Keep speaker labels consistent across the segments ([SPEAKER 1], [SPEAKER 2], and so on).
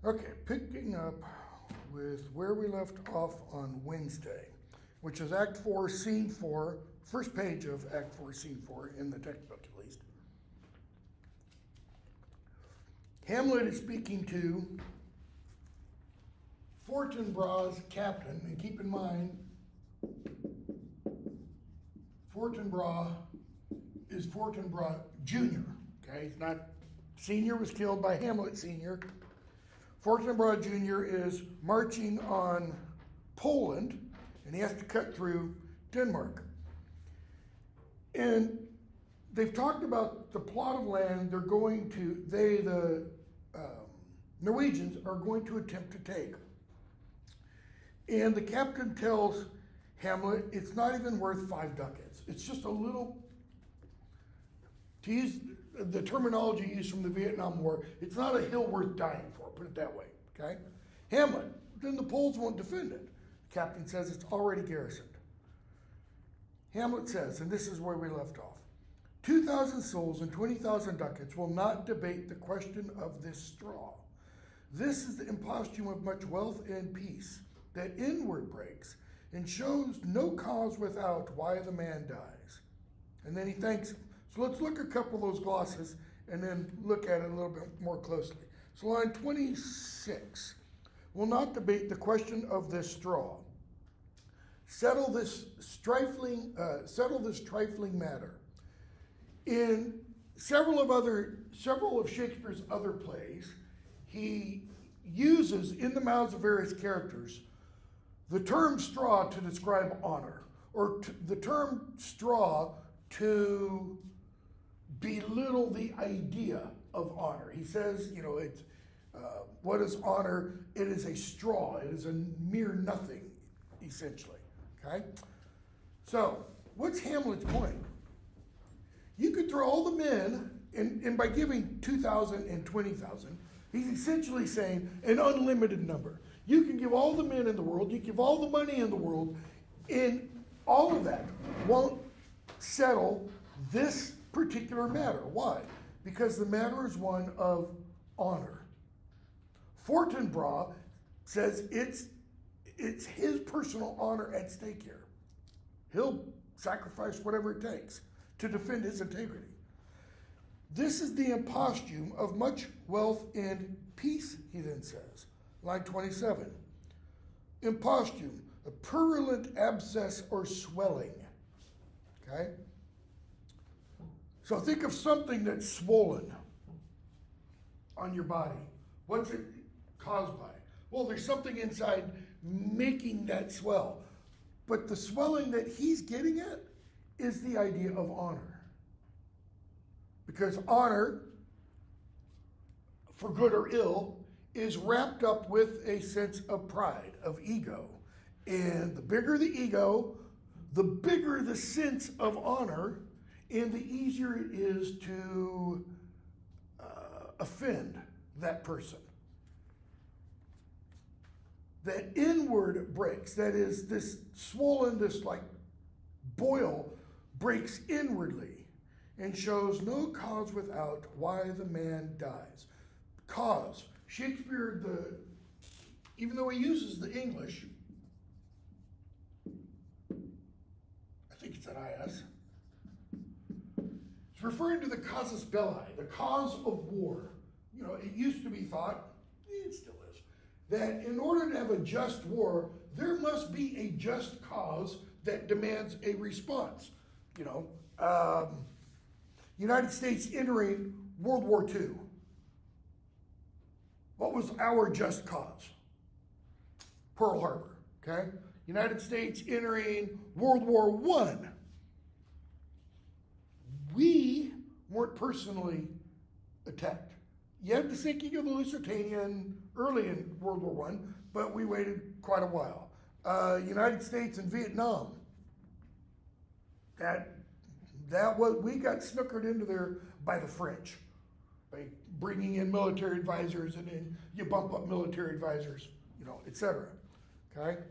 [SPEAKER 1] Okay, picking up with where we left off on Wednesday, which is Act 4, Scene 4, first page of Act 4, Scene 4, in the textbook at least. Hamlet is speaking to Fortinbras's captain, and keep in mind, Fortinbras is Fortinbras Jr., okay? It's not, Senior was killed by Hamlet Sr. Fortinbras Jr. is marching on Poland, and he has to cut through Denmark. And they've talked about the plot of land they're going to, the Norwegians are going to attempt to take. And the captain tells Hamlet it's not even worth 5 ducats. It's just a little, to use the terminology used from the Vietnam War, it's not a hill worth dying for, put it that way, okay? Hamlet, then the Poles won't defend it. The captain says it's already garrisoned. Hamlet says, and this is where we left off, 2,000 souls and 20,000 ducats will not debate the question of this straw. This is the imposthume of much wealth and peace that inward breaks and shows no cause without why the man dies. And then he thanks him. So let's look at a couple of those glosses and then look at it a little bit more closely. So line 26, will not debate the question of this straw. Settle this trifling matter. In several of Shakespeare's other plays, he uses in the mouths of various characters the term straw to describe honor, or the term straw to belittle the idea of honor. He says, you know, it's what is honor? It is a straw. It is a mere nothing, essentially. Okay? So, what's Hamlet's point? You could throw all the men, and by giving 2,000 and 20,000, he's essentially saying an unlimited number. You can give all the men in the world, you give all the money in the world, and all of that won't settle this particular matter. Why? Because the matter is one of honor. Fortinbras says it's his personal honor at stake here. He'll sacrifice whatever it takes to defend his integrity. This is the imposthume of much wealth and peace, he then says. Line 27. Imposthume, a purulent abscess or swelling. Okay? So think of something that's swollen on your body. What's it caused by? Well, there's something inside making that swell. But the swelling that he's getting at is the idea of honor. Because honor, for good or ill, is wrapped up with a sense of pride, of ego. And the bigger the ego, the bigger the sense of honor, and the easier it is to offend that person. That inward breaks, that is, this swollen, this like boil, breaks inwardly and shows no cause without why the man dies. Cause. Shakespeare, even though he uses the English, I think it's an IS, it's referring to the casus belli, the cause of war. You know, it used to be thought, it still is, that in order to have a just war, there must be a just cause that demands a response. You know, United States entering World War II. What was our just cause? Pearl Harbor, okay? United States entering World War I. We weren't personally attacked. You had the sinking of the Lusitania early in World War I, but we waited quite a while. United States and Vietnam. We got snookered into there by the French, by bringing in military advisors, and then you bump up military advisors, you know, etc. Okay?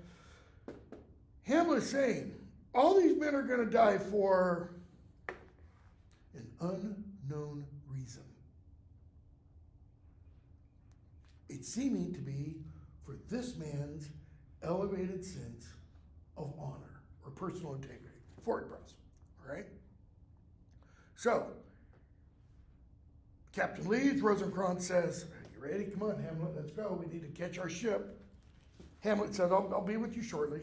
[SPEAKER 1] Hamlet is saying, all these men are going to die for an unknown reason. it's seeming to be for this man's elevated sense of honor or personal integrity. Forward press, all right? So, Captain leaves, Rosencrantz says, "You ready? Come on, Hamlet, let's go. We need to catch our ship." Hamlet says, I'll be with you shortly.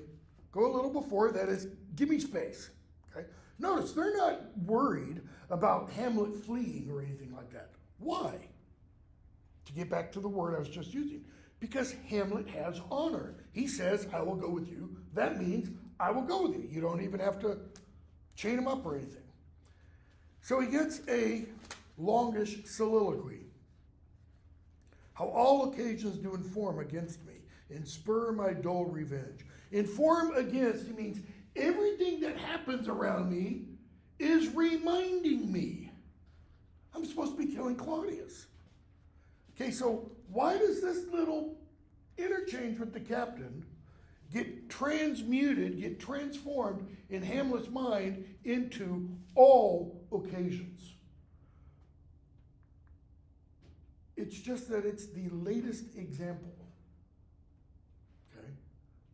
[SPEAKER 1] Go a little before, that is, give me space. Okay? Notice, they're not worried about Hamlet fleeing or anything like that. Why? To get back to the word I was just using. Because Hamlet has honor. He says, I will go with you. That means I will go with you. You don't even have to chain him up or anything. So he gets a longish soliloquy. How all occasions do inform against me, and spur my dull revenge. Inform against, it means everything that happens around me is reminding me I'm supposed to be killing Claudius. Okay, so why does this little interchange with the captain get transmuted, get transformed in Hamlet's mind into all occasions? It's just that it's the latest example, okay,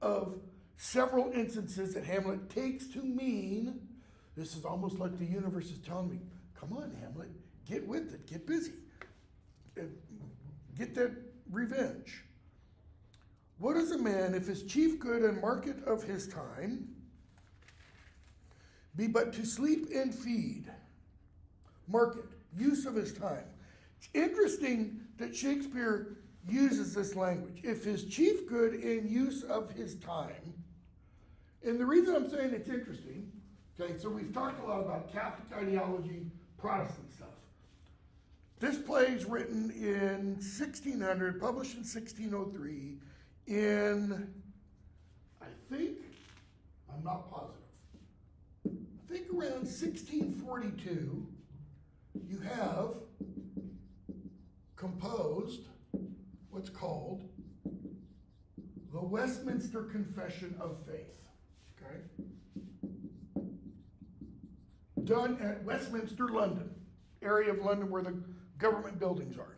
[SPEAKER 1] of several instances that Hamlet takes to mean, this is almost like the universe is telling me, come on, Hamlet, get with it, get busy, get that revenge. What is a man if his chief good and market of his time be but to sleep and feed? Market, use of his time. It's interesting that Shakespeare uses this language. If his chief good and use of his time, and the reason I'm saying it's interesting, okay, so we've talked a lot about Catholic ideology, Protestant stuff. This play is written in 1600, published in 1603, in, I think, I'm not positive, I think around 1642, you have composed what's called the Westminster Confession of Faith, okay? Done at Westminster, London, area of London where the government buildings are.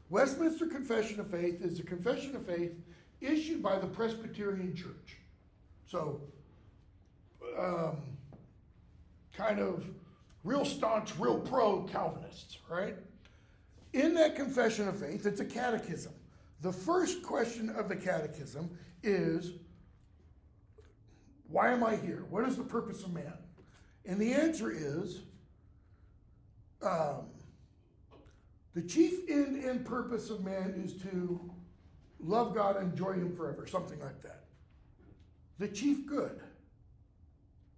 [SPEAKER 1] Westminster Confession of Faith is a confession of faith issued by the Presbyterian Church. So, kind of real staunch, real pro-Calvinists, right? In that confession of faith, it's a catechism. The first question of the catechism is, why am I here? What is the purpose of man? And the answer is, the chief end and purpose of man is to love God and enjoy him forever, something like that. The chief good.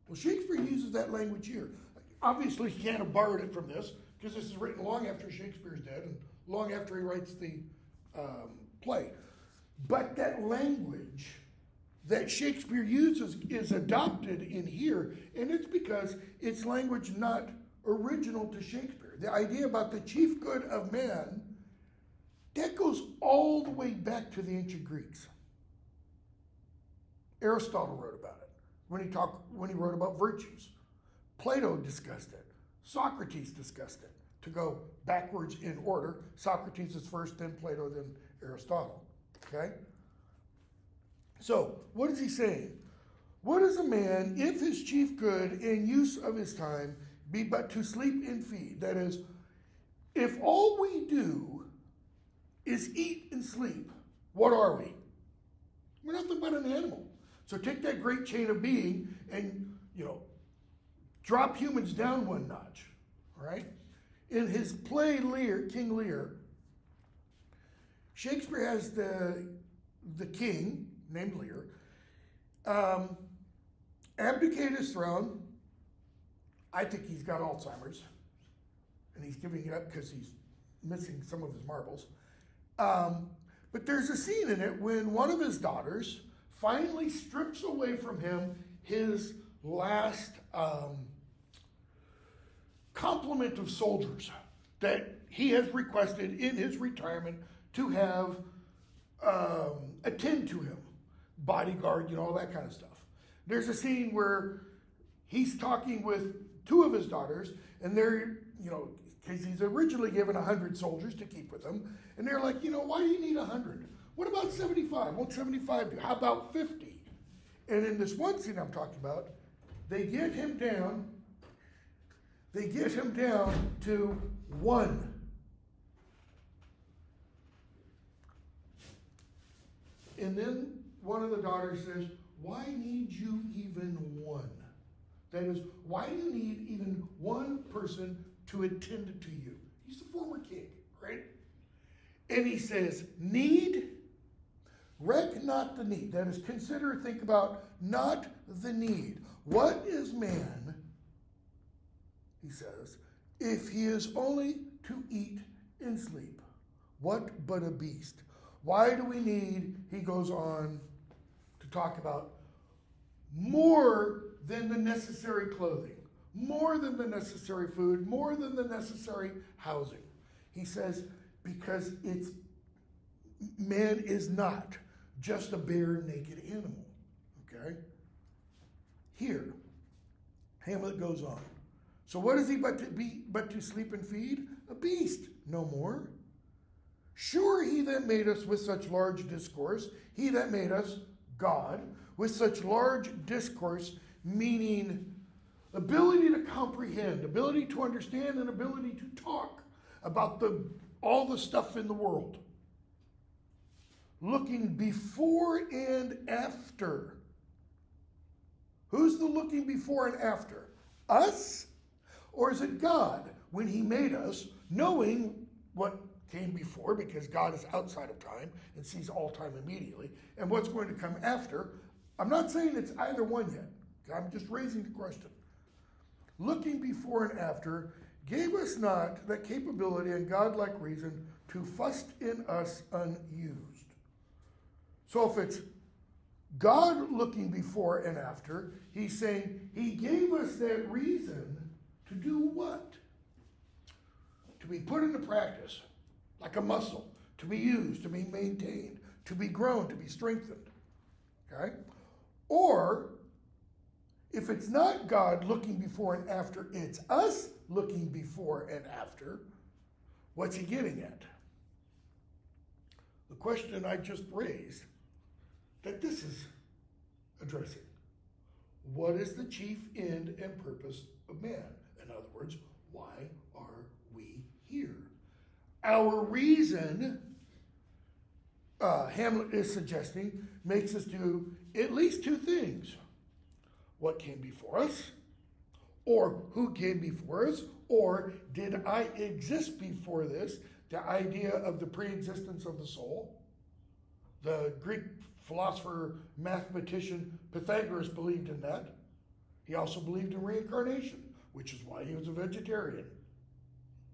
[SPEAKER 1] Well, Shakespeare uses that language here. Obviously, he can't have borrowed it from this, because this is written long after Shakespeare's dead and long after he writes the play. But that language that Shakespeare uses is adopted in here, and it's because it's language not original to Shakespeare. The idea about the chief good of man, that goes all the way back to the ancient Greeks. Aristotle wrote about it when he wrote about virtues. Plato discussed it. Socrates discussed it. To go backwards in order, Socrates is first, then Plato, then Aristotle. Okay? So, what is he saying? What is a man if his chief good and use of his time be but to sleep and feed? That is, if all we do is eat and sleep, what are we? We're nothing but an animal. So take that great chain of being and, drop humans down one notch, all right? In his play Lear, King Lear, Shakespeare has the king, named Lear, abdicate his throne. I think he's got Alzheimer's, and he's giving it up because he's missing some of his marbles. But there's a scene in it when one of his daughters finally strips away from him his last complement of soldiers that he has requested in his retirement to have attend to him, bodyguard, all that kind of stuff. There's a scene where he's talking with two of his daughters, and they're, because he's originally given 100 soldiers to keep with him. And they're like, why do you need 100? What about 75? What's 75 do? How about 50? And in this one scene I'm talking about, they get him down to 1. And then one of the daughters says, why need you even 1? That is, why do you need even 1 person to attend to you? He's the former king, right? And he says, need, reck not the need. That is, consider, think about not the need. What is man, he says, if he is only to eat and sleep? What but a beast? Why do we need, he goes on to talk about, more than the necessary clothing, more than the necessary food, more than the necessary housing? He says, because man is not just a bare, naked animal, okay? Here, Hamlet goes on. So what is he but to sleep and feed? A beast, no more. Sure, he that made us with such large discourse, he that made us, God, with such large discourse, meaning ability to comprehend, ability to understand, and ability to talk about all the stuff in the world. Looking before and after. Who's the looking before and after? Us? Or is it God when he made us, knowing what came before, because God is outside of time and sees all time immediately, and what's going to come after? I'm not saying it's either one yet. I'm just raising the question. Looking before and after, gave us not that capability and godlike reason to fuss in us unused. So if it's God looking before and after, he's saying he gave us that reason to do what? To be put into practice, like a muscle, to be used, to be maintained, to be grown, to be strengthened. Okay? Or, if it's not God looking before and after, it's us looking before and after, what's he getting at? The question I just raised, that this is addressing. What is the chief end and purpose of man? In other words, why are we here? Our reason, Hamlet is suggesting, makes us do at least 2 things. What came before us, or who came before us, or did I exist before this? The idea of the pre-existence of the soul. The Greek philosopher, mathematician Pythagoras believed in that. He also believed in reincarnation, which is why he was a vegetarian.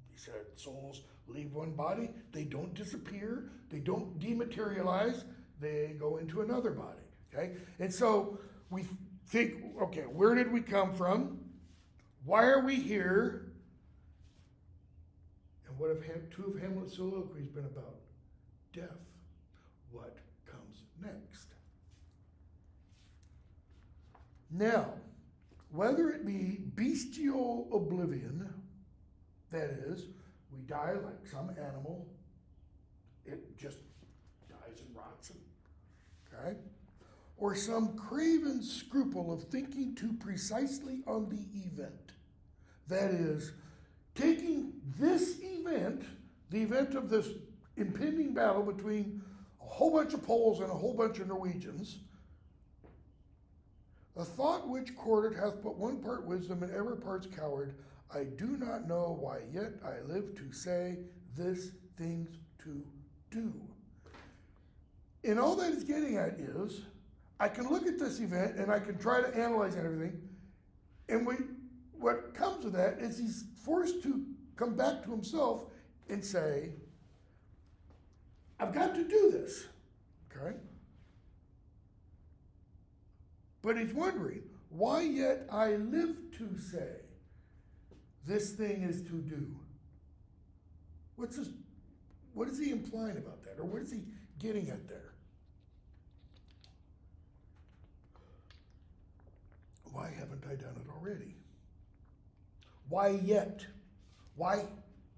[SPEAKER 1] He said souls leave one body, they don't disappear, they don't dematerialize, they go into another body, okay? And so we think, okay, where did we come from? Why are we here? And what have 2 of Hamlet's soliloquies been about? Death. What comes next? Now, whether it be bestial oblivion, that is, we die like some animal, it just dies and rots, okay? Or some craven scruple of thinking too precisely on the event. That is, taking this event, the event of this impending battle between a whole bunch of Poles and a whole bunch of Norwegians, a thought which courted hath but one part wisdom and ever parts coward. I do not know why yet I live to say this things to do. And all that is getting at is, I can look at this event and I can try to analyze everything, and what comes with that is he's forced to come back to himself and say, I've got to do this, okay? But he's wondering, why yet I live to say this thing is to do? What is he implying about that? Or what is he getting at there? Why haven't I done it already? Why yet? Why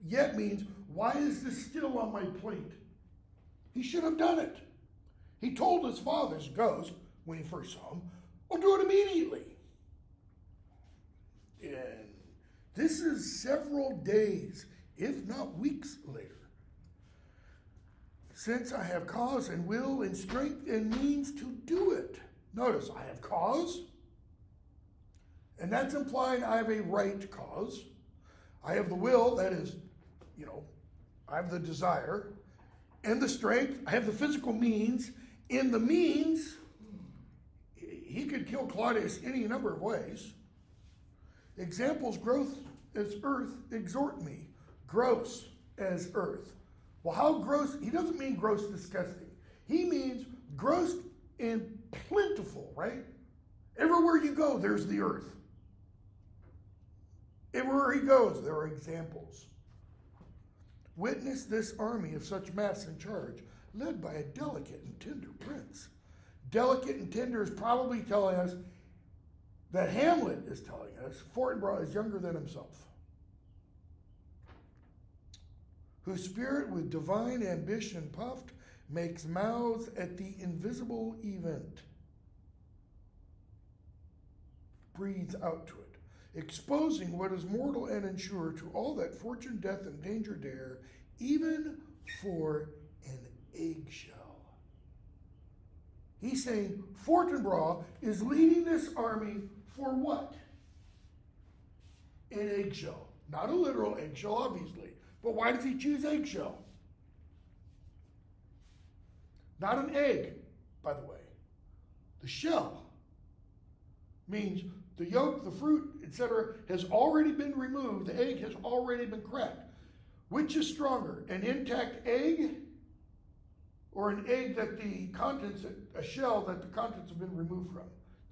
[SPEAKER 1] Yet means, why is this still on my plate? He should have done it. He told his father's ghost, when he first saw him, I'll do it immediately. And this is several days, if not weeks later. Since I have cause and will and strength and means to do it. Notice, I have cause, and that's implying I have a right cause. I have the will, that is, I have the desire, and the strength. I have the physical means. In the means, he could kill Claudius any number of ways. Examples, gross as earth, exhort me. Gross as earth. Well, how gross? He doesn't mean gross disgusting. He means gross and plentiful, right? Everywhere you go, there's the earth. Everywhere he goes, there are examples. Witness this army of such mass in charge, led by a delicate and tender prince. Delicate and tender is probably telling us that Hamlet is telling us Fortinbras is younger than himself, whose spirit with divine ambition puffed makes mouths at the invisible event, breathes out to it, exposing what is mortal and insure to all that fortune, death, and danger dare, even for an eggshell. He's saying Fortinbras is leading this army for what? An eggshell. Not a literal eggshell, obviously. But why does he choose eggshell? Not an egg, by the way. The shell means the yolk, the fruit, etc., has already been removed. The egg has already been cracked. Which is stronger, an intact egg or an egg that the contents, a shell that the contents have been removed from?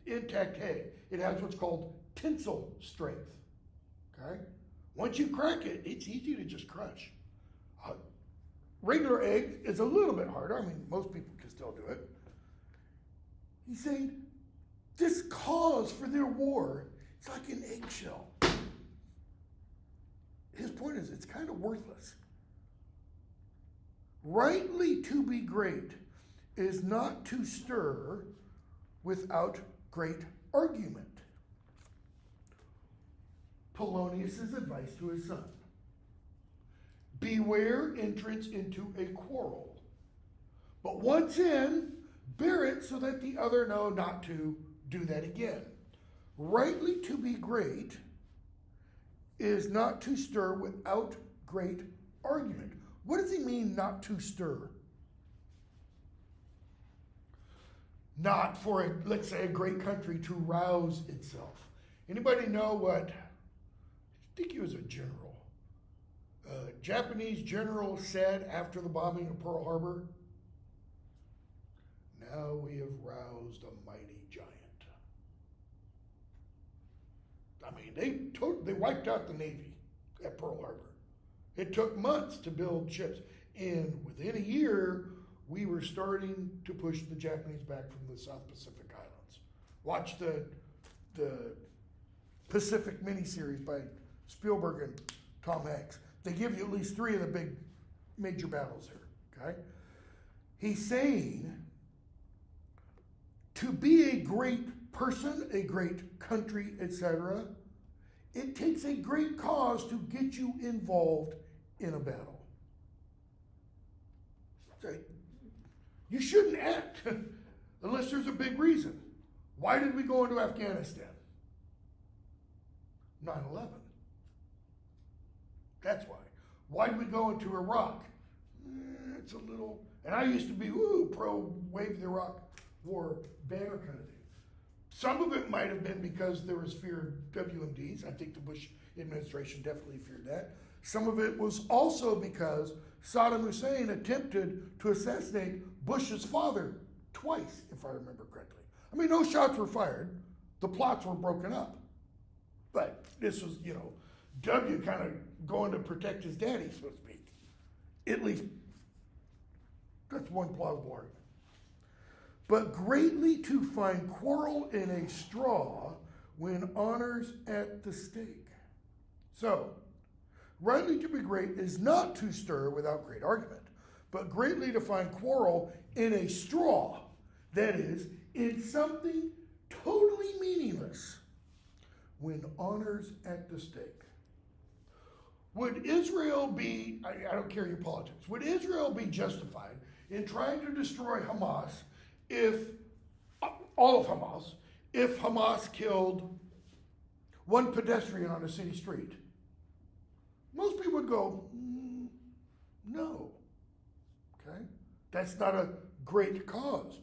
[SPEAKER 1] Intact egg. It has what's called tensile strength. Okay? Once you crack it, it's easy to just crush. Regular egg is a little bit harder. I mean, most people can still do it. He's saying this cause for their war, it's like an eggshell. His point is it's kind of worthless. Rightly to be great is not to stir without great argument. Polonius's advice to his son. Beware entrance into a quarrel. But once in, bear it so that the other know not to do that again. Rightly to be great is not to stir without great argument. What does he mean, not to stir? Not for, let's say, a great country to rouse itself. Anybody know what, I think he was a general, Japanese general said after the bombing of Pearl Harbor? Now we have roused a mighty giant. I mean, they wiped out the Navy at Pearl Harbor. It took months to build ships. And within a year, we were starting to push the Japanese back from the South Pacific Islands. Watch the Pacific miniseries by Spielberg and Tom Hanks. They give you at least 3 of the big major battles here, okay? He's saying to be a great person, a great country, etc., it takes a great cause to get you involved in a battle. So you shouldn't act unless there's a big reason. Why did we go into Afghanistan? 9/11. That's why. Why did we go into Iraq? It's a little, and I used to be, pro wave the Iraq war banner kind of thing. Some of it might have been because there was fear of WMDs. I think the Bush administration definitely feared that. Some of it was also because Saddam Hussein attempted to assassinate Bush's father twice, if I remember correctly. I mean, no shots were fired. The plots were broken up. But this was, W kind of going to protect his daddy, so to speak. At least, that's one plausible argument. But greatly to find quarrel in a straw when honor's at the stake. So, Rightly to be great is not to stir without great argument, but greatly to find quarrel in a straw, that is, in something totally meaningless, when honor's at the stake. Would Israel be, I don't care your politics, would Israel be justified in trying to destroy Hamas if, all of Hamas, if Hamas killed one pedestrian on a city street? Most people would go, no, okay? That's not a great cause.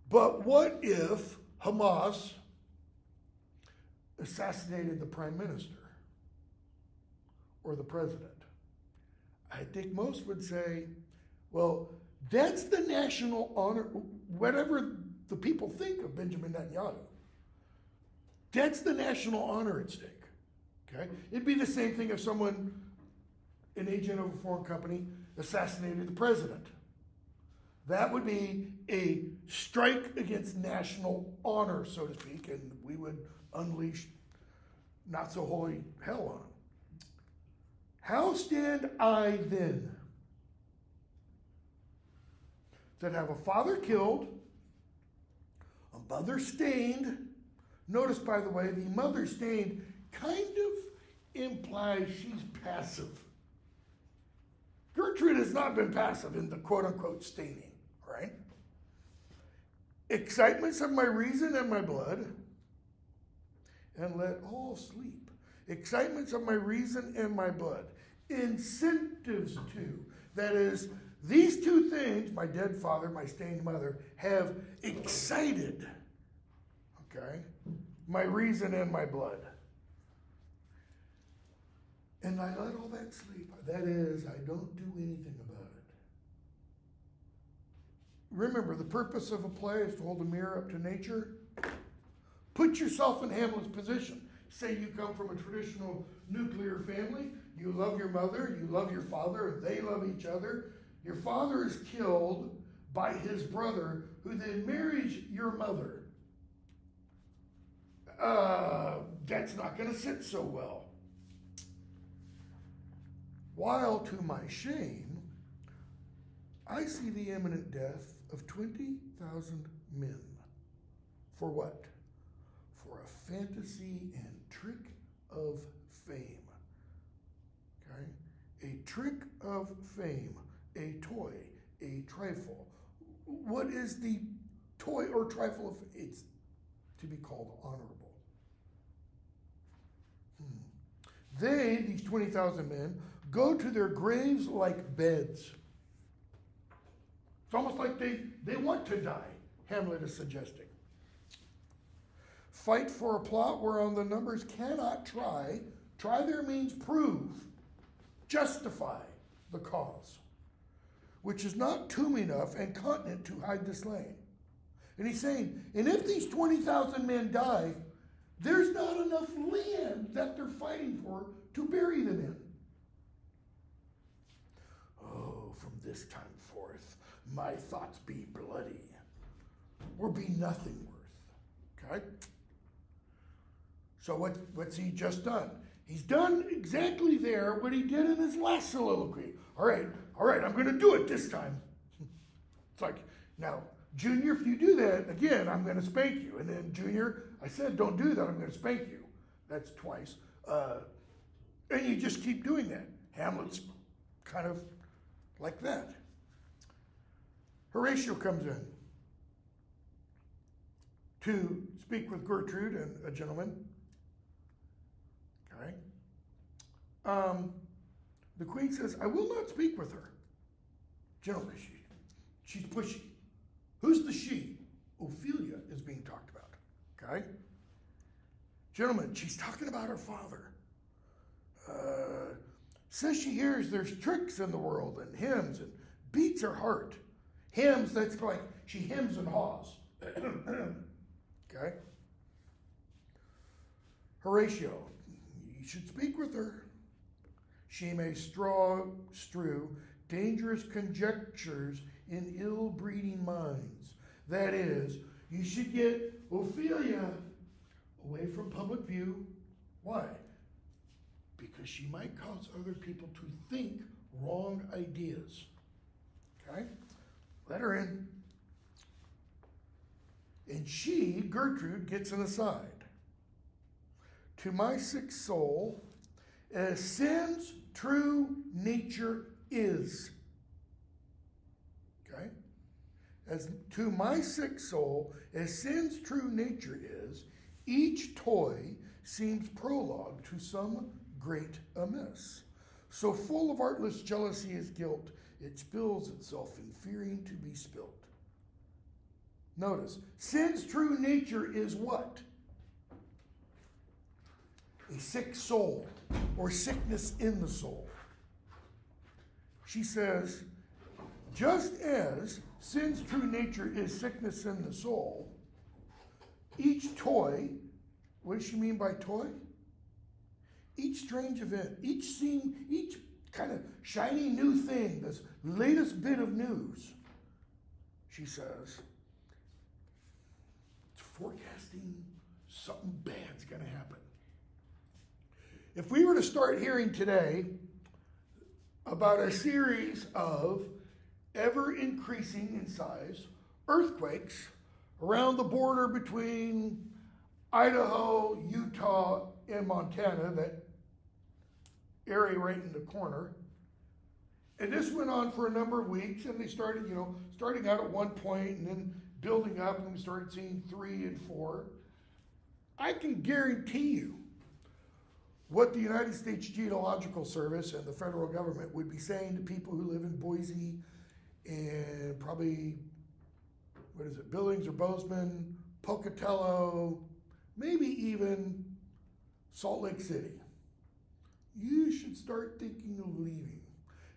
[SPEAKER 1] But what if Hamas assassinated the prime minister or the president? I think most would say, well, that's the national honor, whatever the people think of Benjamin Netanyahu. That's the national honor at stake. Okay? It'd be the same thing if someone, an agent of a foreign company, assassinated the president. That would be a strike against national honor, so to speak, and we would unleash not so holy hell on them. How stand I then, that have a father killed, a mother stained? Notice, by the way, the mother stained kind of implies she's passive. Gertrude has not been passive in the quote-unquote staining, right? Excitements of my reason and my blood, and let all sleep. Excitements of my reason and my blood. Incentives to. That is, these two things, my dead father, my stained mother, have excited, okay, my reason and my blood. And I let all that sleep. That is, I don't do anything about it. Remember, the purpose of a play is to hold a mirror up to nature. Put yourself in Hamlet's position. Say you come from a traditional nuclear family. You love your mother, you love your father, and they love each other. Your father is killed by his brother, who then marries your mother. That's not going to sit so well. While to my shame, I see the imminent death of 20,000 men. For what? For a fantasy and trick of fame. Okay? A trick of fame, a toy, a trifle. What is the toy or trifle of? It's to be called honorable. They, these 20,000 men, go to their graves like beds. It's almost like they want to die, Hamlet is suggesting. Fight for a plot whereon the numbers cannot try. Try there means prove, justify the cause, which is not tomb enough and continent to hide the slain. And he's saying, and if these 20,000 men die, there's not enough land that they're fighting for to bury them in. Oh, from this time forth, my thoughts be bloody, or be nothing worth. Okay? So what's he just done? He's done exactly there what he did in his last soliloquy. All right, I'm going to do it this time. It's like, now, Junior, if you do that again, I'm going to spank you. And then, Junior, I said, don't do that, I'm going to spank you. That's twice. And you just keep doing that. Hamlet's kind of like that. Horatio comes in to speak with Gertrude and a gentleman. Okay. The queen says, I will not speak with her. Gentlemen, she's pushy. Who's the she? Ophelia is being talked about. Okay? Gentlemen, she's talking about her father. Says she hears there's tricks in the world and hymns and beats her heart. Hymns, that's like she hems and haws. Okay? Horatio, you should speak with her. She may strew dangerous conjectures in ill-breeding minds. That is, you should get Ophelia away from public view. Why? because she might cause other people to think wrong ideas. Okay? Let her in. And she, Gertrude, gets an aside. To my sick soul, as sin's true nature is. Okay? As to my sick soul, as sin's true nature is, each toy seems prologue to some great amiss. So full of artless jealousy is guilt, it spills itself in fearing to be spilt. Notice, sin's true nature is what? A sick soul, or sickness in the soul. She says, just as sin's true nature is sickness in the soul, each toy, what does she mean by toy? Each strange event, each kind of shiny new thing, this latest bit of news, she says, it's forecasting something bad's going to happen. If we were to start hearing today about a series of ever increasing in size earthquakes around the border between Idaho, Utah, and Montana, that area right in the corner. And this went on for a number of weeks, and they started, starting out at one point and then building up, and we started seeing 3 and 4. I can guarantee you what the United States Geological Service and the federal government would be saying to people who live in Boise and probably, Billings or Bozeman, Pocatello, maybe even Salt Lake City. You should start thinking of leaving.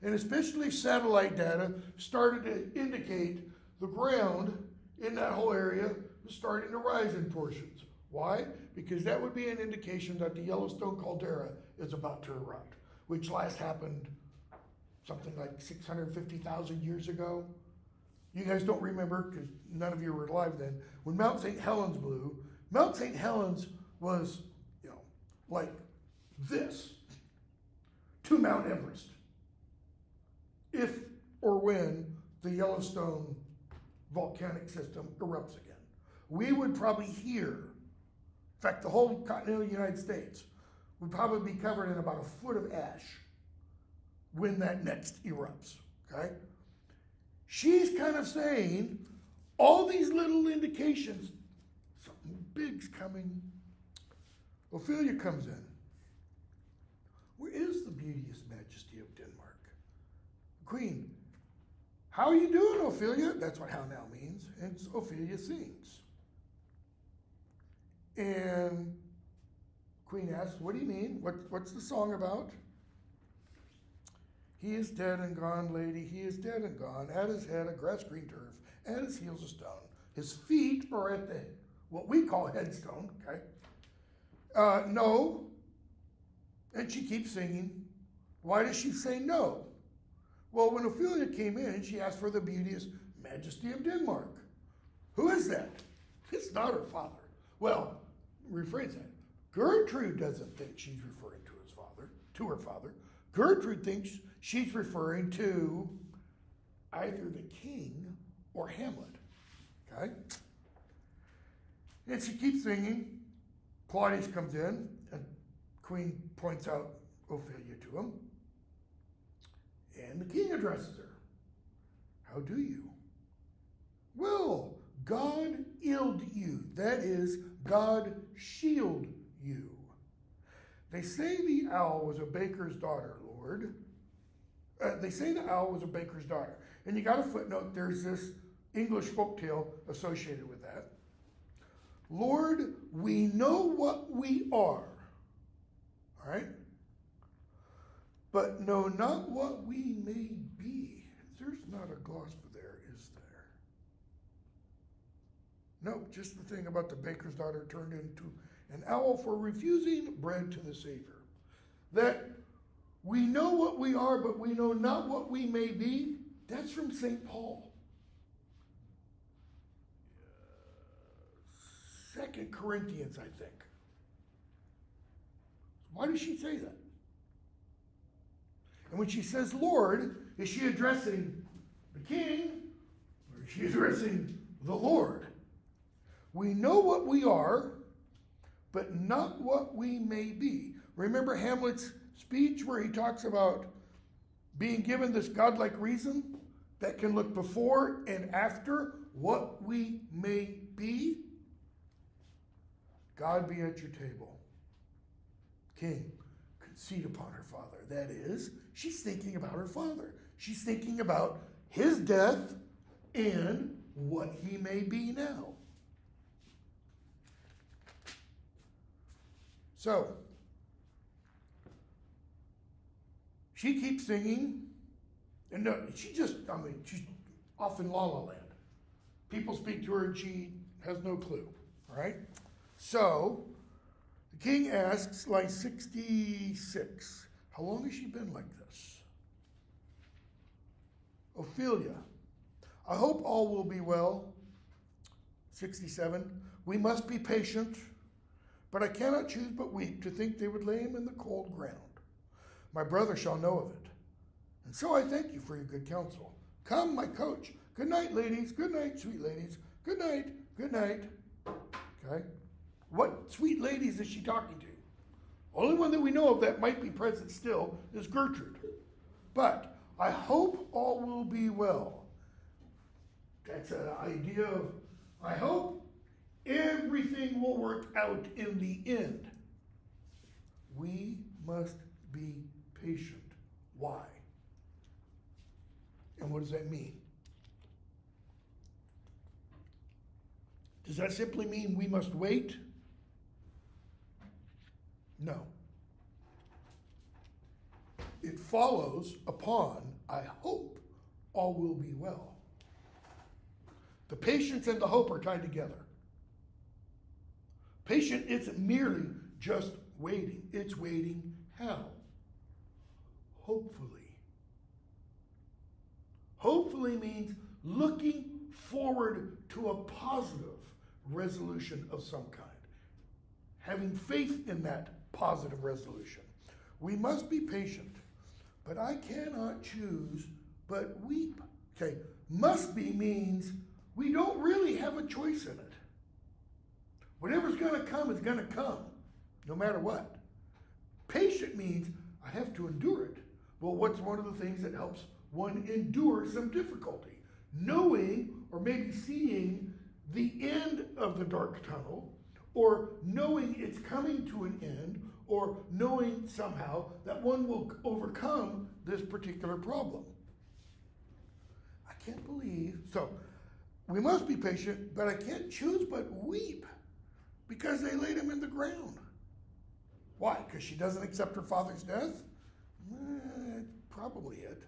[SPEAKER 1] And especially satellite data started to indicate the ground in that whole area was starting to rise in portions. Why? Because that would be an indication that the Yellowstone caldera is about to erupt, which last happened something like 650,000 years ago. You guys don't remember, because none of you were alive then, when Mount St. Helens blew. Mount St. Helens was, like this to Mount Everest. If or when the Yellowstone volcanic system erupts again. We would probably hear, in fact, the whole continental United States would probably be covered in about a foot of ash when that next erupts, okay? She's kind of saying all these little indications, something big's coming. Ophelia comes in. Where is the beauteous majesty of Denmark? Queen, how are you doing, Ophelia? That's what how now means. And Ophelia sings. And Queen asks, what do you mean? What's the song about? He is dead and gone, lady, he is dead and gone. At his head a grass green turf, at his heels a stone. His feet are at the, what we call headstone, okay? No. And she keeps singing. Why does she say no? Well, when Ophelia came in, she asked for the beauteous majesty of Denmark. Who is that? It's not her father. Well, rephrase that. Gertrude doesn't think she's referring to her father. Gertrude thinks she's referring to either the king or Hamlet. Okay? And she keeps singing. Claudius comes in, and Queen points out Ophelia to him. And the king addresses her. How do you? Well, God ild you. That is, God shield you. They say the owl was a baker's daughter, Lord. They say the owl was a baker's daughter. And you got a footnote, there's this English folktale associated with that. Lord, we know what we are. All right? But know not what we may be. There's not a gloss for there, is there? No, just the thing about the baker's daughter turned into an owl for refusing bread to the Savior. That we know what we are, but we know not what we may be. That's from St. Paul. 2 Corinthians, I think. Why does she say that? And when she says Lord, is she addressing the king or is she addressing the Lord? We know what we are, but not what we may be. Remember Hamlet's speech where he talks about being given this godlike reason that can look before and after what we may be? God be at your table. King, conceit upon her father. That is, she's thinking about her father. She's thinking about his death and what he may be now. So, she keeps singing, and no, she's off in La La Land. People speak to her and she has no clue, all right? So, the king asks, line 66, how long has she been like this? Ophelia, I hope all will be well. 67, we must be patient, but I cannot choose but weep to think they would lay him in the cold ground. My brother shall know of it. And so I thank you for your good counsel. Come, my coach. Good night, ladies. Good night, sweet ladies. Good night. Good night. Okay? What sweet ladies is she talking to? Only one that we know of that might be present still is Gertrude. But I hope all will be well. That's an idea of, I hope everything will work out in the end. We must be patient. Why? And what does that mean? Does that simply mean we must wait? No. It follows upon, I hope, all will be well. The patience and the hope are tied together. Patient isn't merely just waiting. It's waiting how? Hopefully. Hopefully means looking forward to a positive resolution of some kind. Having faith in that positive resolution. We must be patient, but I cannot choose but weep. Okay, must be means we don't really have a choice in it. Whatever's going to come is going to come, no matter what. Patient means I have to endure it. Well, what's one of the things that helps one endure some difficulty? Knowing or maybe seeing the end of the dark tunnel, or knowing it's coming to an end, or knowing somehow that one will overcome this particular problem. I can't believe. So, we must be patient, but I can't choose but weep because they laid him in the ground. Why? Because she doesn't accept her father's death? Probably it.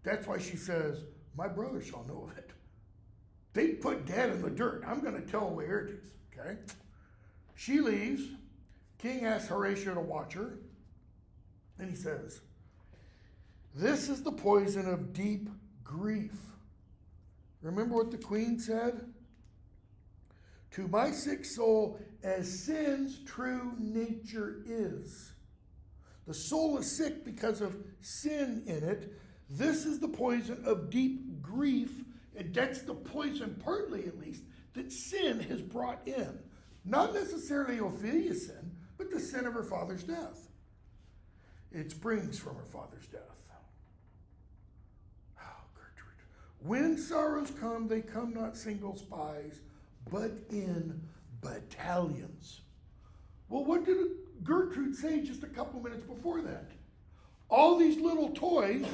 [SPEAKER 1] That's why she says, my brother shall know of it. They put dad in the dirt. I'm going to tell him where it is. Okay? She leaves. King asks Horatio to watch her. And he says, this is the poison of deep grief. Remember what the queen said? To my sick soul, as sin's true nature is. The soul is sick because of sin in it. This is the poison of deep grief, and that's the poison, partly at least, that sin has brought in. Not necessarily Ophelia's sin, but the sin of her father's death. It springs from her father's death. Oh, Gertrude. When sorrows come, they come not single spies, but in battalions. Well, what did Gertrude say just a couple minutes before that? All these little toys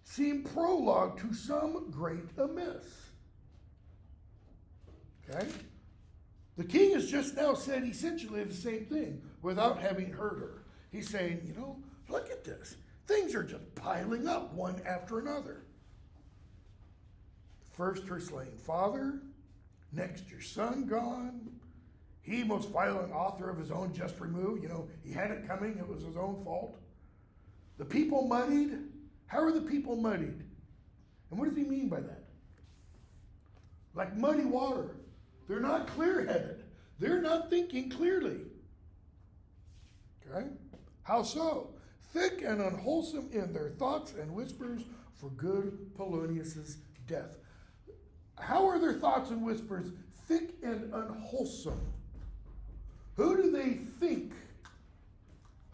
[SPEAKER 1] seem prologue to some great amiss. Okay? The king has just now said essentially the same thing without having heard her. He's saying, look at this. Things are just piling up one after another. First, her slain father. Next, your son gone. He, most violent author of his own just removed. He had it coming. It was his own fault. The people muddied. How are the people muddied? And what does he mean by that? Like muddy water. They're not clear-headed. They're not thinking clearly. Okay? How so? Thick and unwholesome in their thoughts and whispers for good Polonius's death. How are their thoughts and whispers thick and unwholesome? Who do they think,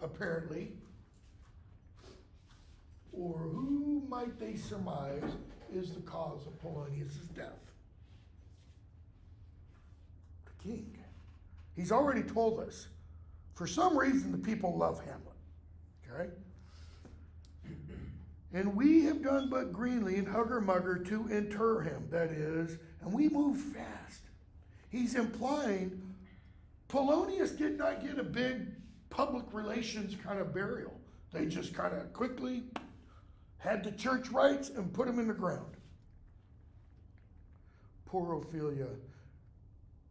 [SPEAKER 1] apparently, or who might they surmise is the cause of Polonius's death? The king. He's already told us. For some reason, the people love Hamlet. Okay? And we have done but greenly and hugger-mugger to inter him, that is, and we move fast. He's implying Polonius did not get a big public relations kind of burial. They just kind of quickly had the church rites and put him in the ground. Poor Ophelia.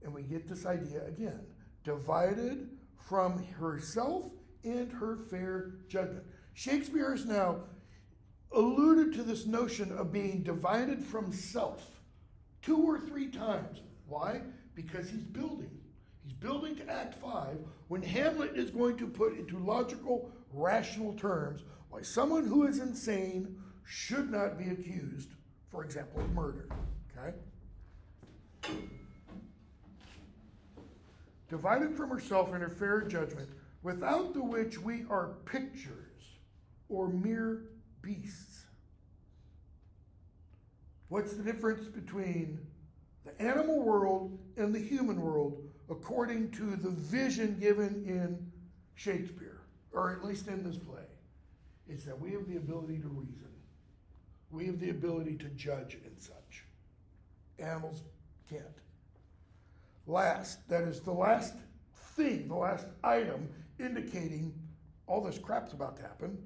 [SPEAKER 1] And we get this idea again. Divided from herself and her fair judgment. Shakespeare has now alluded to this notion of being divided from self 2 or 3 times. Why? Because he's building. He's building to Act 5 when Hamlet is going to put into logical, rational terms why someone who is insane should not be accused, for example, of murder. Okay? Divided from herself and her fair judgment, without the which we are pictures or mere beasts. What's the difference between the animal world and the human world according to the vision given in Shakespeare, or at least in this play? It's that we have the ability to reason. We have the ability to judge and such. Animals can't. Last, that is the last thing, the last item indicating all this crap's about to happen.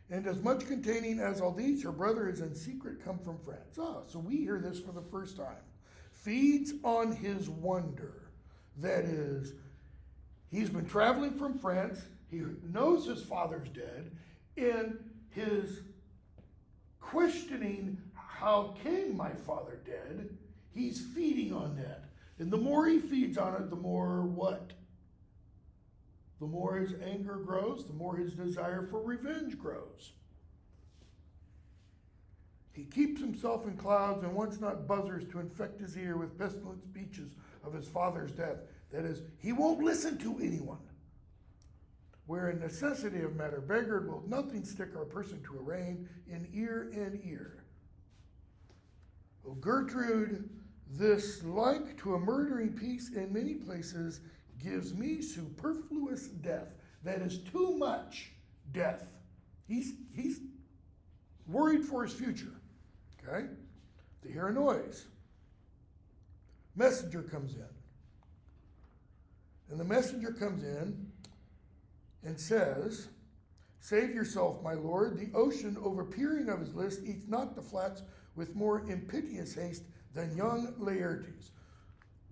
[SPEAKER 1] And as much containing as all these, her brother is in secret come from France. So we hear this for the first time. Feeds on his wonder. That is, he's been traveling from France. He knows his father's dead. And his questioning, how came my father dead? He's feeding on that. And the more he feeds on it, the more what? The more his anger grows, the more his desire for revenge grows. He keeps himself in clouds and wants not buzzers to infect his ear with pestilent speeches of his father's death. That is, he won't listen to anyone. Where in necessity of matter beggared will nothing stick our person to arraign in ear and ear. O Gertrude, this like to a murdering peace in many places gives me superfluous death. That is too much death. He's worried for his future. Okay? They hear a noise. Messenger comes in. And the messenger comes in and says, save yourself, my lord. The ocean, overpeering of his list, eats not the flats with more impiteous haste than young Laertes.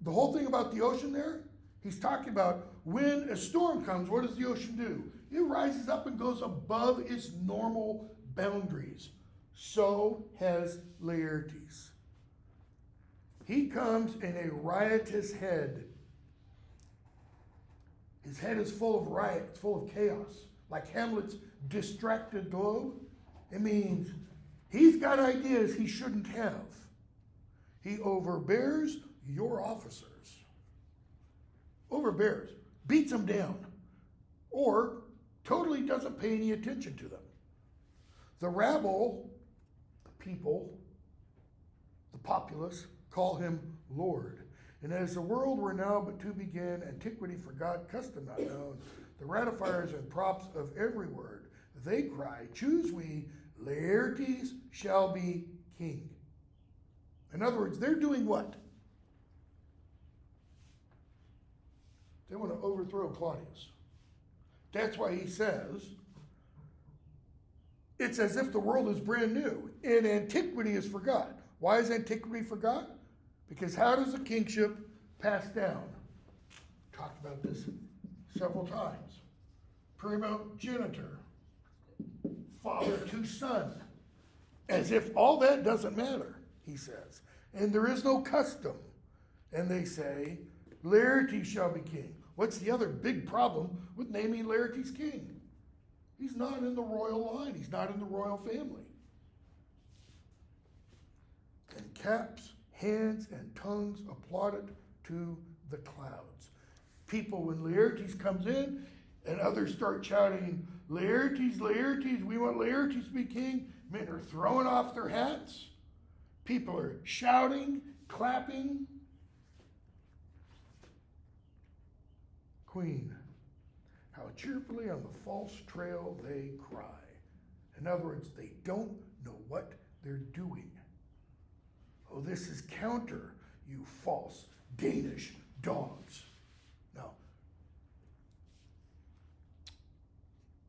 [SPEAKER 1] The whole thing about the ocean there, he's talking about when a storm comes, what does the ocean do? It rises up and goes above its normal boundaries. So has Laertes. He comes in a riotous head. His head is full of riot, it's full of chaos. Like Hamlet's distracted globe. It means he's got ideas he shouldn't have. He overbears your officers. Overbears, beats them down, or totally doesn't pay any attention to them. The rabble, the people, the populace, call him Lord. And as the world were now but to begin, antiquity forgot, custom not known, the ratifiers and props of every word, they cry, choose we, Laertes shall be king. In other words, they're doing what? They want to overthrow Claudius. That's why he says, it's as if the world is brand new and antiquity is forgot. Why is antiquity forgot? Because how does the kingship pass down? Talked about this several times. Primogeniture, father to son. As if all that doesn't matter, he says. And there is no custom. And they say, Laertes shall be king. What's the other big problem with naming Laertes king? He's not in the royal line. He's not in the royal family. And caps, hands, and tongues applauded to the clouds. People, when Laertes comes in, and others start shouting, Laertes, Laertes, we want Laertes to be king. Men are throwing off their hats. People are shouting, clapping. Queen, how cheerfully on the false trail they cry. In other words, they don't know what they're doing. Oh, this is counter, you false Danish dogs. Now,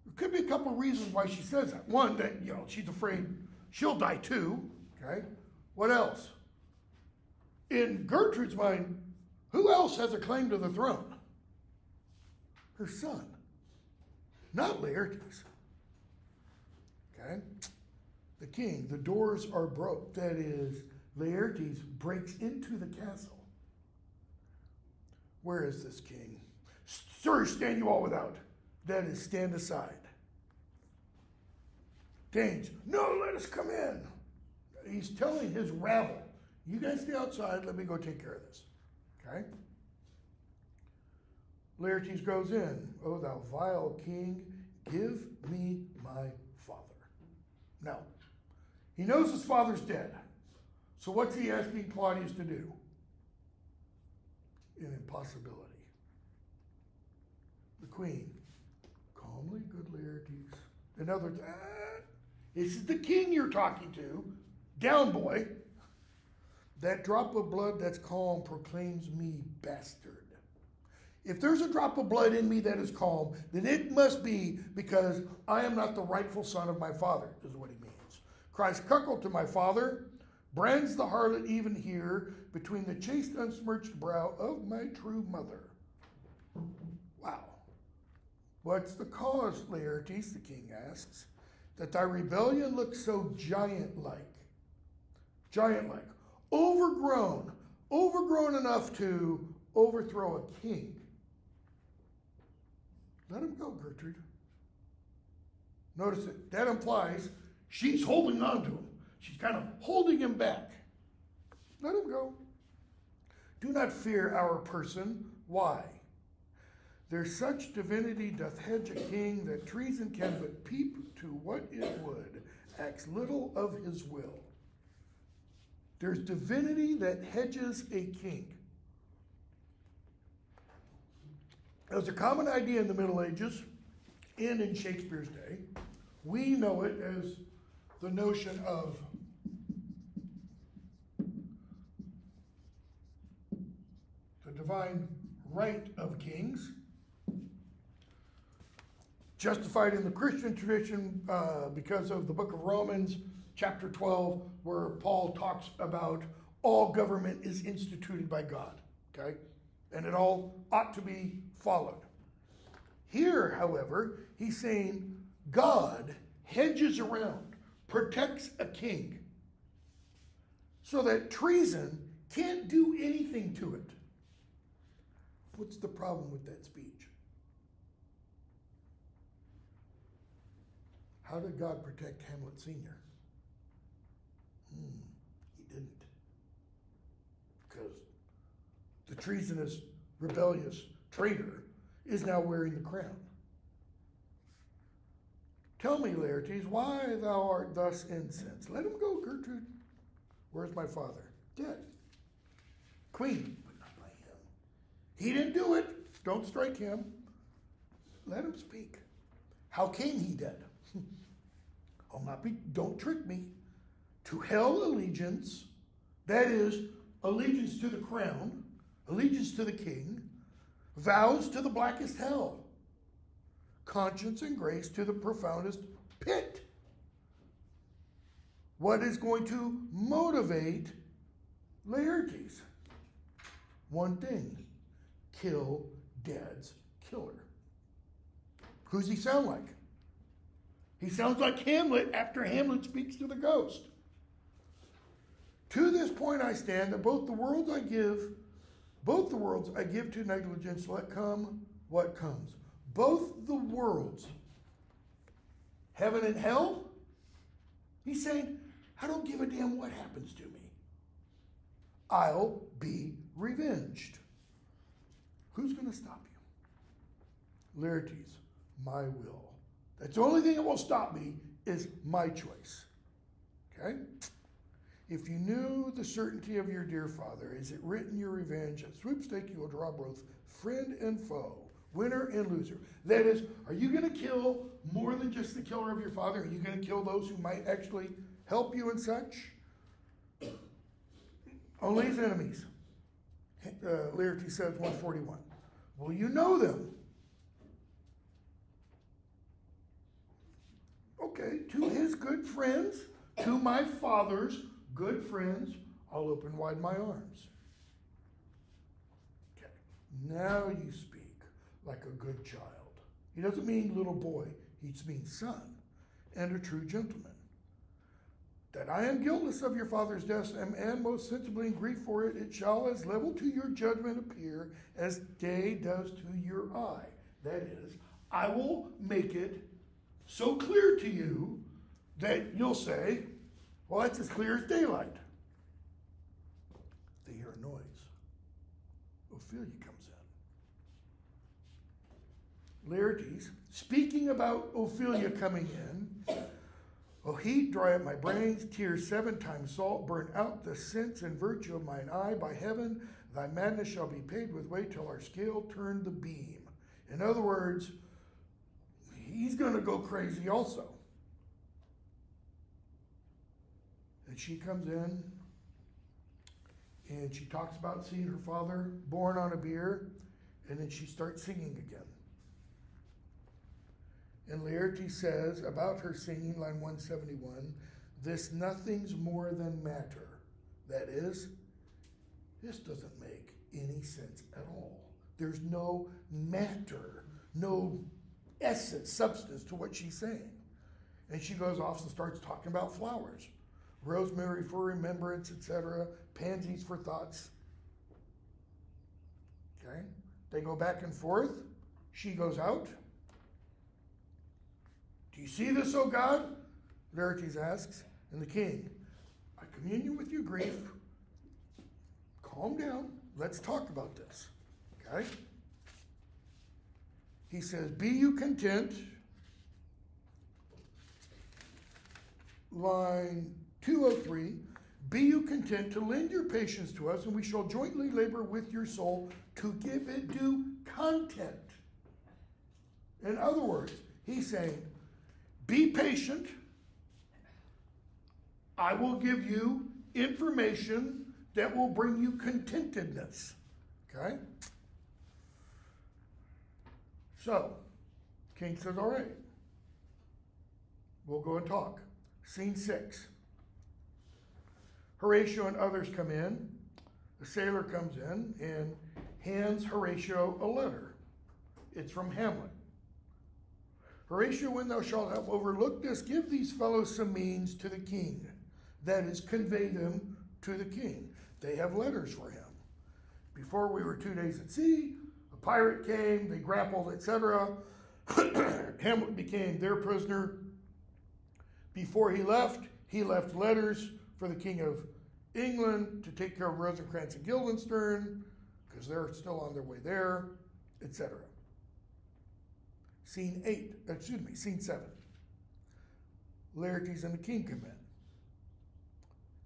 [SPEAKER 1] there could be a couple of reasons why she says that. One, that, she's afraid she'll die too, okay? What else? In Gertrude's mind, who else has a claim to the throne? Her son, not Laertes. Okay? The king, the doors are broke. That is, Laertes breaks into the castle. Where is this king? Sir, stand you all without. That is, stand aside. Danes, no, let us come in. He's telling his rabble, you guys stay outside, let me go take care of this. Okay? Laertes goes in. Oh, thou vile king, give me my father. Now, he knows his father's dead. So what's he asking Claudius to do? An impossibility. The queen, calmly, good Laertes. In other words, this is the king you're talking to. Down, boy. That drop of blood that's calm proclaims me bastard. If there's a drop of blood in me that is calm, then it must be because I am not the rightful son of my father, is what he means. Cries cuckold to my father, brands the harlot even here, between the chaste unsmirched brow of my true mother. Wow. What's the cause, Laertes, the king asks, that thy rebellion looks so giant-like? Giant-like. Overgrown enough to overthrow a king. Let him go, Gertrude. Notice it. That implies she's holding on to him. She's kind of holding him back. Let him go. Do not fear our person. Why? There's such divinity doth hedge a king that treason can but peep to what it would, acts little of his will. There's divinity that hedges a king. It was a common idea in the Middle Ages and in Shakespeare's day. We know it as the notion of the divine right of kings, justified in the Christian tradition because of the book of Romans, chapter 12, where Paul talks about all government is instituted by God, okay? And it all ought to be followed. Here, however, he's saying God hedges around, protects a king, so that treason can't do anything to it. What's the problem with that speech? How did God protect Hamlet Sr.? He didn't. Because the treasonous, rebellious traitor is now wearing the crown. Tell me, Laertes, why thou art thus incensed. Let him go, Gertrude. Where's my father? Dead. Queen, but not by him. He didn't do it. Don't strike him. Let him speak. How came he dead? Don't trick me. To hell allegiance, that is, allegiance to the crown, allegiance to the king, vows to the blackest hell, conscience and grace to the profoundest pit. What is going to motivate Laertes? One thing: kill Dad's killer. Who's he sound like? He sounds like Hamlet after Hamlet speaks to the ghost. To this point I stand, that both the worlds I give Both the worlds I give to negligence, let come what comes. Both the worlds, heaven and hell, he's saying, I don't give a damn what happens to me. I'll be revenged. Who's going to stop you? Laertes, my will. That's the only thing that will stop me is my choice. Okay? If you knew the certainty of your dear father, is it written your revenge? At sweepstake you will draw both friend and foe, winner and loser. That is, are you going to kill more than just the killer of your father? Are you going to kill those who might actually help you and such? Only his enemies. Laertes says 141. Will you know them? Okay, to his good friends, to my father's good friends, I'll open wide my arms. Okay, now you speak like a good child. He doesn't mean little boy, he means son, and a true gentleman. That I am guiltless of your father's death, and most sensibly in grief for it, it shall as level to your judgment appear as day does to your eye. That is, I will make it so clear to you that you'll say, well, that's as clear as daylight. They hear a noise. Ophelia comes in. Laertes, speaking about Ophelia coming in, O heat, dry up my brains, tears 7 times salt, burn out the sense and virtue of mine eye. By heaven, thy madness shall be paid with weight till our scale turn the beam. In other words, he's going to go crazy also. And she comes in, and she talks about seeing her father born on a bier, and then she starts singing again. And Laertes says about her singing, line 171, this nothing's more than matter. That is, this doesn't make any sense at all. There's no matter, no essence, substance to what she's saying. And she goes off and starts talking about flowers. Rosemary for remembrance, etc. Pansies for thoughts. Okay? They go back and forth. She goes out. Do you see this, O God? Laertes asks. And the king, I communion with your grief. Calm down. Let's talk about this. Okay? He says, be you content. Line 203. Be you content to lend your patience to us, and we shall jointly labor with your soul to give it due content. In other words, he's saying, be patient. I will give you information that will bring you contentedness. Okay? So, king says, all right. We'll go and talk. Scene 6. Horatio and others come in. The sailor comes in and hands Horatio a letter. It's from Hamlet. Horatio, when thou shalt have overlooked this, give these fellows some means to the king. That is, convey them to the king. They have letters for him. Before we were 2 days at sea, a pirate came, they grappled, etc. Hamlet became their prisoner. Before he left letters for the King of England to take care of Rosencrantz and Guildenstern, because they're still on their way there, etc. Scene 7. Laertes and the king come in.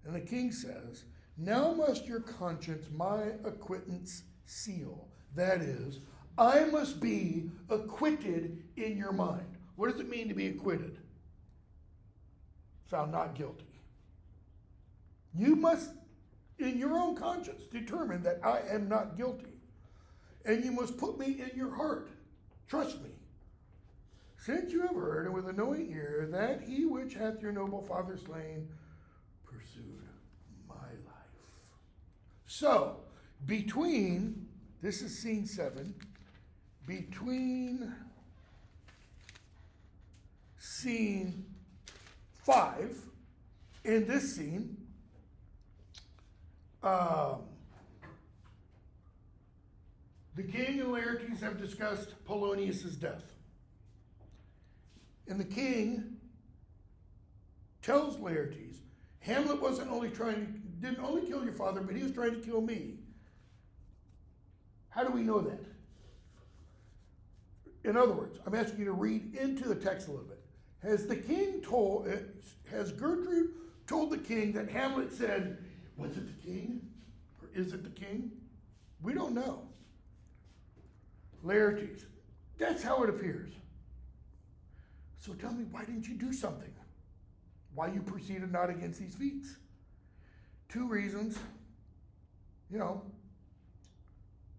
[SPEAKER 1] And the king says, now must your conscience my acquittance seal. That is, I must be acquitted in your mind. What does it mean to be acquitted? Found not guilty. You must, in your own conscience, determine that I am not guilty. And you must put me in your heart. Trust me. Since you have heard, and with a knowing ear, that he which hath your noble father slain pursued my life. So, between, this is scene 7, between scene 5 and this scene, The king and Laertes have discussed Polonius's death. And the king tells Laertes, Hamlet didn't only kill your father, but he was trying to kill me. How do we know that? In other words, I'm asking you to read into the text a little bit. Has Gertrude told the king that Hamlet said, was it the king? Or is it the king? We don't know. Laertes, that's how it appears. So tell me, why didn't you do something? Why you proceeded not against these feats? 2 reasons. You know,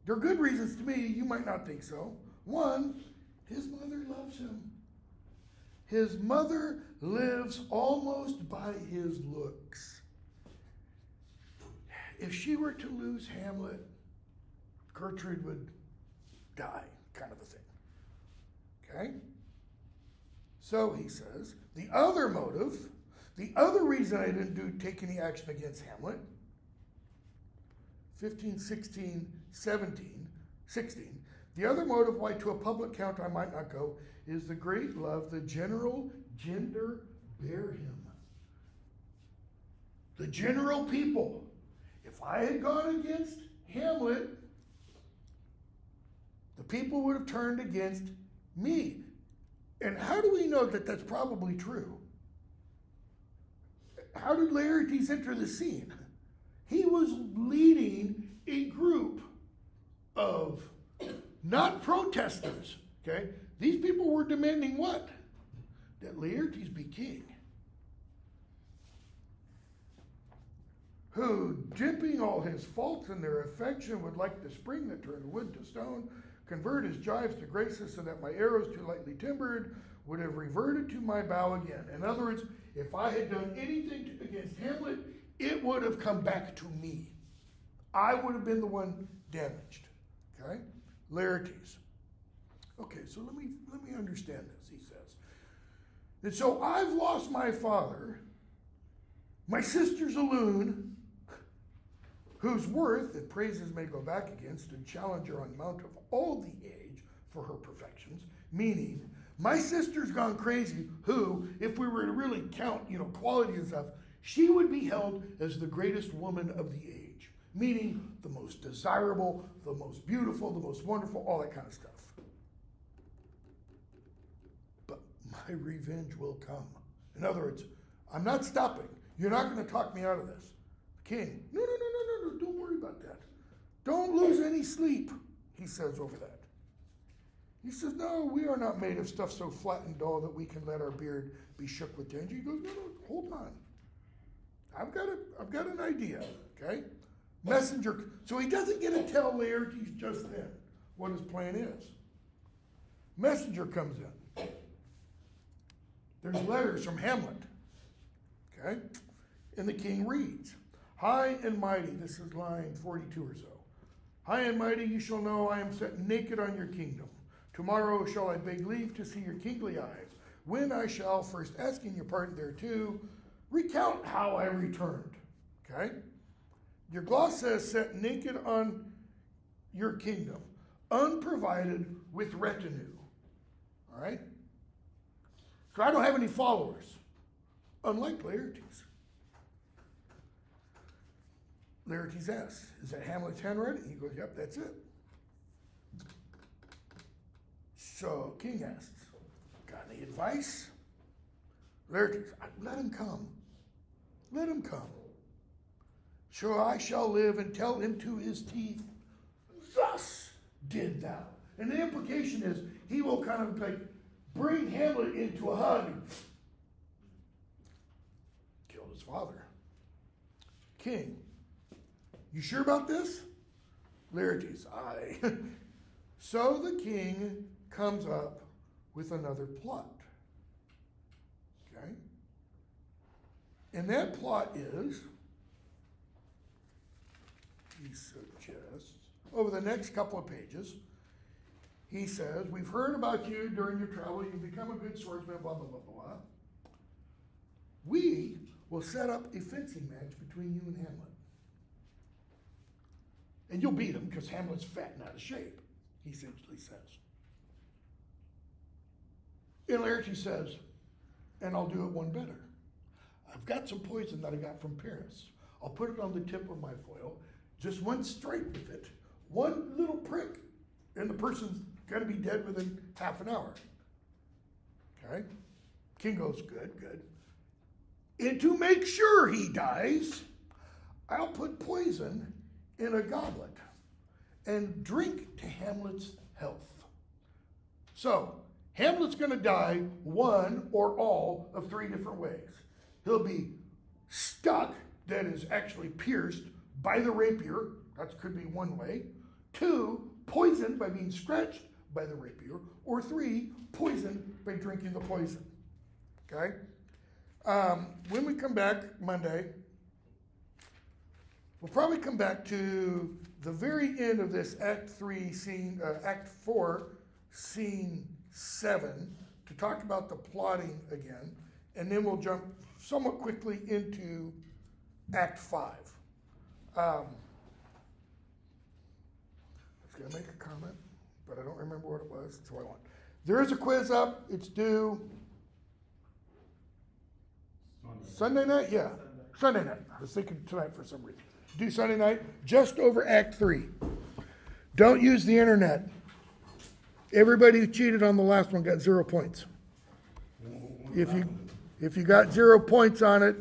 [SPEAKER 1] they're good reasons to me. You might not think so. 1, his mother loves him. His mother lives almost by his looks. If she were to lose Hamlet, Gertrude would die, kind of a thing. Okay? So he says, the other motive, the other reason I didn't take any action against Hamlet, 15, 16, 17, 16, the other motive why to a public count I might not go is the great love the general gender bear him. The general people. If I had gone against Hamlet, the people would have turned against me. And how do we know that that's probably true? How did Laertes enter the scene? He was leading a group of not protesters, okay? These people were demanding what? That Laertes be king. Who, dipping all his faults in their affection, would like the spring that turned wood to stone, convert his gyves to graces, so that my arrows too lightly timbered would have reverted to my bow again. In other words, if I had done anything against Hamlet, it would have come back to me. I would have been the one damaged. Okay? Laertes. Okay, so let me understand this, he says. And so I've lost my father. My sister's a loon, whose worth, if praises may go back against, and challenger on mount of all the age for her perfections, meaning my sister's gone crazy, who, if we were to really count, quality and stuff, she would be held as the greatest woman of the age, meaning the most desirable, the most beautiful, the most wonderful, all that kind of stuff. But my revenge will come. In other words, I'm not stopping. You're not going to talk me out of this. King, no, don't worry about that. Don't lose any sleep, he says over that. He says, no, we are not made of stuff so flat and dull that we can let our beard be shook with danger. He goes, no, hold on. I've got an idea, okay? Messenger, so he doesn't get to tell Laertes just then what his plan is. Messenger comes in. There's letters from Hamlet, okay? And the king reads, high and mighty, this is line 42 or so. High and mighty, you shall know I am set naked on your kingdom. Tomorrow shall I beg leave to see your kingly eyes, when I shall, first asking your pardon thereto, recount how I returned. Okay? Your gloss says, set naked on your kingdom, unprovided with retinue. All right? So I don't have any followers, unlike Laertes. Laertes asks, is that Hamlet's handwriting? He goes, yep, that's it. So king asks, got any advice? Laertes, let him come. Let him come. So I shall live and tell him to his teeth, thus did thou. And the implication is he will kind of like bring Hamlet into a hug. Killed his father. King, you sure about this? Laertes, aye. So the king comes up with another plot. Okay? And that plot is, he suggests, over the next couple of pages, he says, we've heard about you during your travel, you've become a good swordsman, blah, blah, blah, blah. We will set up a fencing match between you and Hamlet. And you'll beat him because Hamlet's fat and out of shape. he essentially says. And Laertes says, and I'll do it one better. I've got some poison that I got from Paris. I'll put it on the tip of my foil, just one stripe with it, one little prick, and the person's going to be dead within half an hour. Okay? King goes, good, good. And to make sure he dies, I'll put poison in a goblet and drink to Hamlet's health. So, Hamlet's going to die one or all of three different ways. He'll be stuck, that is actually pierced by the rapier. That could be one way. 2, poisoned by being scratched by the rapier. Or 3, poisoned by drinking the poison. Okay? When we come back Monday, we'll probably come back to the very end of this Act 4, Scene 7, to talk about the plotting again, and then we'll jump somewhat quickly into Act 5. I was going to make a comment, but I don't remember what it was, so I won't. There is a quiz up. It's due Sunday night? Yeah, Sunday night. I was thinking tonight for some reason. Due Sunday night, just over Act 3. Don't use the internet. Everybody who cheated on the last one got 0 points. If you got 0 points on it,